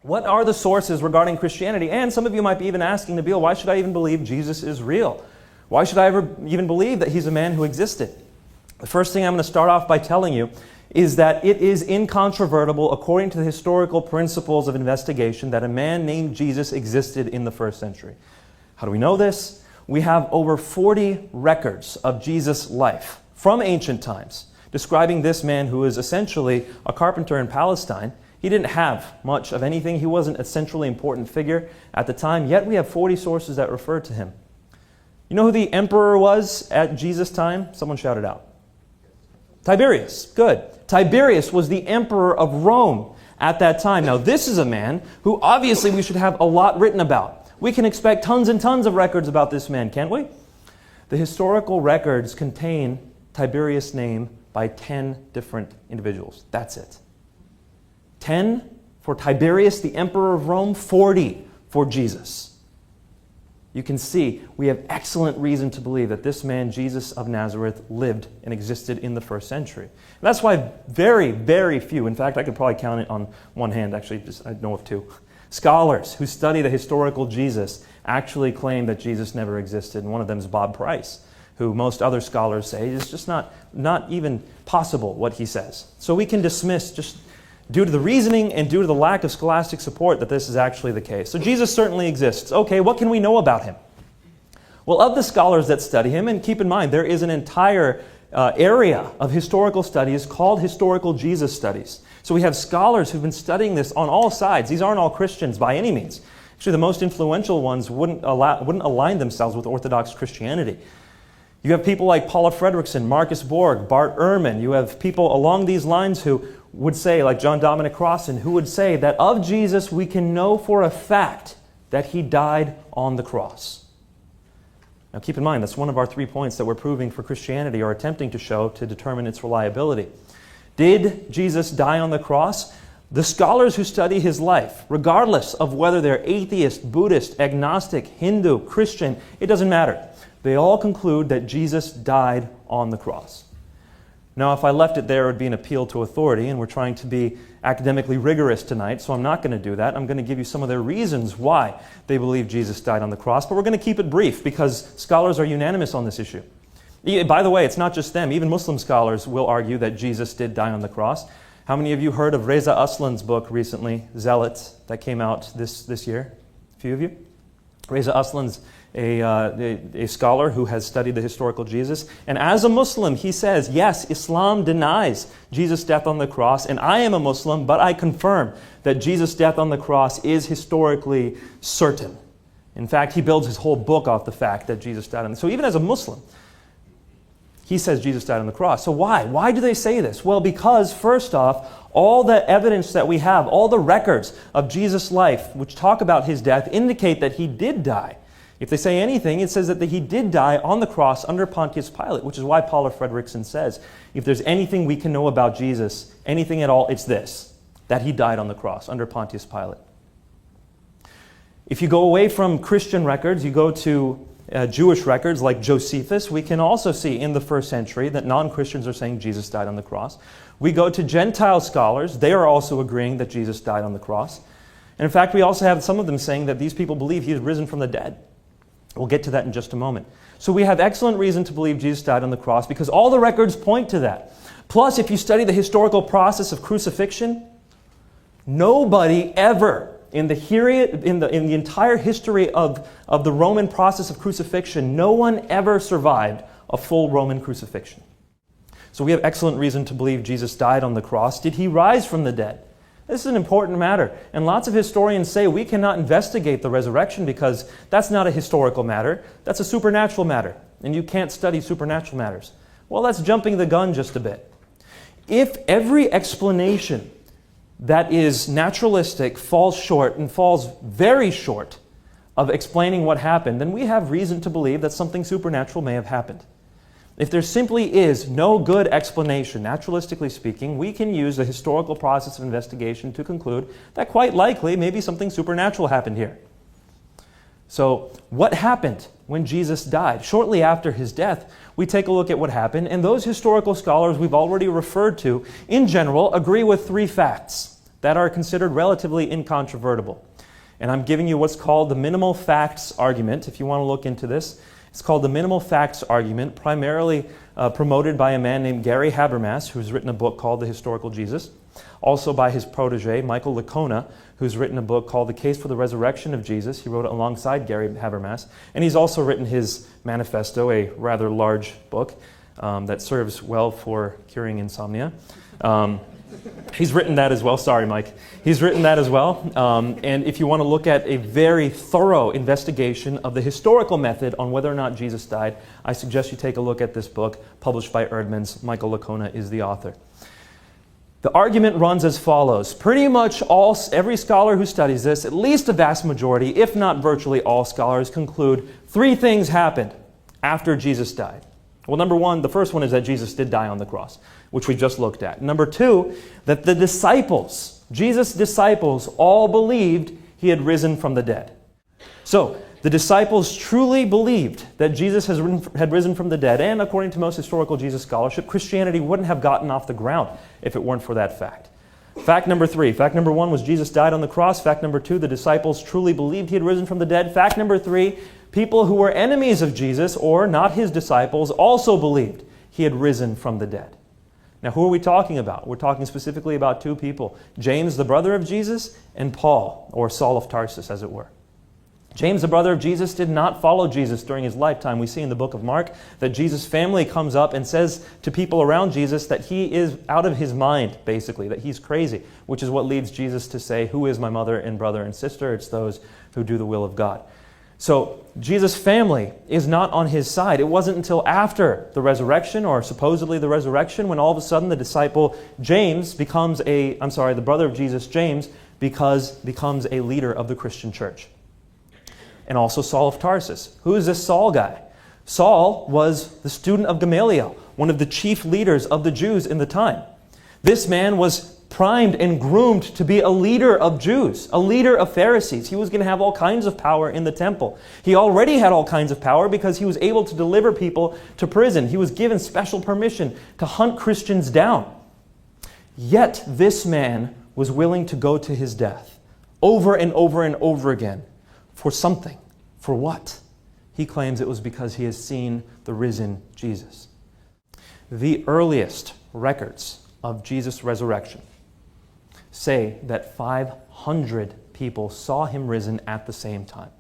What are the sources regarding Christianity? And some of you might be even asking, Nabeel, why should I even believe Jesus is real? Why should I ever even believe that he's a man who existed? The first thing I'm going to start off by telling you is that it is incontrovertible according to the historical principles of investigation that a man named Jesus existed in the first century. How do we know this? We have over 40 records of Jesus' life from ancient times describing this man who is essentially a carpenter in Palestine. He didn't have much of anything. He wasn't a centrally important figure at the time, yet we have 40 sources that refer to him. You know who the emperor was at Jesus' time? Someone shout it out. Tiberius. Good. Tiberius was the emperor of Rome at that time. Now, this is a man who obviously we should have a lot written about. We can expect tons and tons of records about this man, can't we? The historical records contain Tiberius' name by 10 different individuals. That's it. 10 for Tiberius, the emperor of Rome, 40 for Jesus. You can see we have excellent reason to believe that this man, Jesus of Nazareth, lived and existed in the first century. And that's why very, very few, in fact, I could probably count it on one hand, actually, I know of two, scholars who study the historical Jesus actually claim that Jesus never existed. And one of them is Bob Price, who most other scholars say is just not even possible what he says. So we can dismiss just due to the reasoning and due to the lack of scholastic support that this is actually the case. So Jesus certainly exists. Okay, what can we know about him? Well, of the scholars that study him, and keep in mind, there is an entire area of historical studies called historical Jesus studies. So we have scholars who've been studying this on all sides. These aren't all Christians by any means. Actually, the most influential ones wouldn't align themselves with Orthodox Christianity. You have people like Paula Fredrickson, Marcus Borg, Bart Ehrman. You have people along these lines who would say, like John Dominic Crossan, who would say that of Jesus we can know for a fact that he died on the cross. Now keep in mind, that's one of our 3 points that we're proving for Christianity or attempting to show to determine its reliability. Did Jesus die on the cross? The scholars who study his life, regardless of whether they're atheist, Buddhist, agnostic, Hindu, Christian, it doesn't matter. They all conclude that Jesus died on the cross. Now, if I left it there, it would be an appeal to authority, and we're trying to be academically rigorous tonight, so I'm not going to do that. I'm going to give you some of their reasons why they believe Jesus died on the cross, but we're going to keep it brief because scholars are unanimous on this issue. By the way, it's not just them. Even Muslim scholars will argue that Jesus did die on the cross. How many of you heard of Reza Aslan's book recently, Zealots, that came out this year? A few of you? Reza Aslan's a scholar who has studied the historical Jesus. And as a Muslim, he says, yes, Islam denies Jesus' death on the cross, and I am a Muslim, but I confirm that Jesus' death on the cross is historically certain. In fact, he builds his whole book off the fact that Jesus died on the cross. So even as a Muslim, he says Jesus died on the cross. So why? Why do they say this? Well, because first off, all the evidence that we have, all the records of Jesus' life, which talk about his death, indicate that he did die. If they say anything, it says that he did die on the cross under Pontius Pilate, which is why Paula Fredrickson says, if there's anything we can know about Jesus, anything at all, it's this, that he died on the cross under Pontius Pilate. If you go away from Christian records, you go to Jewish records like Josephus, we can also see in the first century that non-Christians are saying Jesus died on the cross. We go to Gentile scholars, they are also agreeing that Jesus died on the cross. And in fact, we also have some of them saying that these people believe he is risen from the dead. We'll get to that in just a moment. So we have excellent reason to believe Jesus died on the cross because all the records point to that. Plus, if you study the historical process of crucifixion, nobody ever in the entire history of the Roman process of crucifixion, no one ever survived a full Roman crucifixion. So we have excellent reason to believe Jesus died on the cross. Did he rise from the dead? This is an important matter, and lots of historians say we cannot investigate the resurrection because that's not a historical matter, that's a supernatural matter, and you can't study supernatural matters. Well, that's jumping the gun just a bit. If every explanation that is naturalistic falls short and falls very short of explaining what happened, then we have reason to believe that something supernatural may have happened. If there simply is no good explanation, naturalistically speaking, we can use the historical process of investigation to conclude that quite likely maybe something supernatural happened here. So what happened when Jesus died? Shortly after his death, we take a look at what happened, and those historical scholars we've already referred to, in general, agree with 3 facts that are considered relatively incontrovertible. And I'm giving you what's called the minimal facts argument, if you want to look into this. It's called the minimal facts argument, primarily promoted by a man named Gary Habermas, who's written a book called The Historical Jesus. Also by his protege, Michael Licona, who's written a book called The Case for the Resurrection of Jesus. He wrote it alongside Gary Habermas. And he's also written his manifesto, a rather large book that serves well for curing insomnia. He's written that as well. Sorry, Mike. He's written that as well. And if you want to look at a very thorough investigation of the historical method on whether or not Jesus died, I suggest you take a look at this book published by Erdman's. Michael Licona is the author. The argument runs as follows. Pretty much every scholar who studies this, at least a vast majority, if not virtually all scholars, conclude three things happened after Jesus died. Well, number one, the first one is that Jesus did die on the cross, which we just looked at. Number two, that the disciples, Jesus' disciples, all believed he had risen from the dead. So, the disciples truly believed that Jesus had risen from the dead, and according to most historical Jesus scholarship, Christianity wouldn't have gotten off the ground if it weren't for that fact. Fact number three. Fact number one was Jesus died on the cross. Fact number two, the disciples truly believed he had risen from the dead. Fact number three, people who were enemies of Jesus, or not his disciples, also believed he had risen from the dead. Now, who are we talking about? We're talking specifically about two people, James, the brother of Jesus, and Paul, or Saul of Tarsus, as it were. James, the brother of Jesus, did not follow Jesus during his lifetime. We see in the book of Mark that Jesus' family comes up and says to people around Jesus that he is out of his mind, basically, that he's crazy, which is what leads Jesus to say, "Who is my mother and brother and sister?" It's those who do the will of God. So Jesus' family is not on his side. It wasn't until after the resurrection, or supposedly the resurrection, when all of a sudden the disciple James becomes the brother of Jesus, James, becomes a leader of the Christian church. And also Saul of Tarsus. Who is this Saul guy? Saul was the student of Gamaliel, one of the chief leaders of the Jews in the time. This man was primed and groomed to be a leader of Jews, a leader of Pharisees. He was going to have all kinds of power in the temple. He already had all kinds of power because he was able to deliver people to prison. He was given special permission to hunt Christians down. Yet this man was willing to go to his death over and over and over again for something. For what? He claims it was because he has seen the risen Jesus. The earliest records of Jesus' resurrection say that 500 people saw him risen at the same time.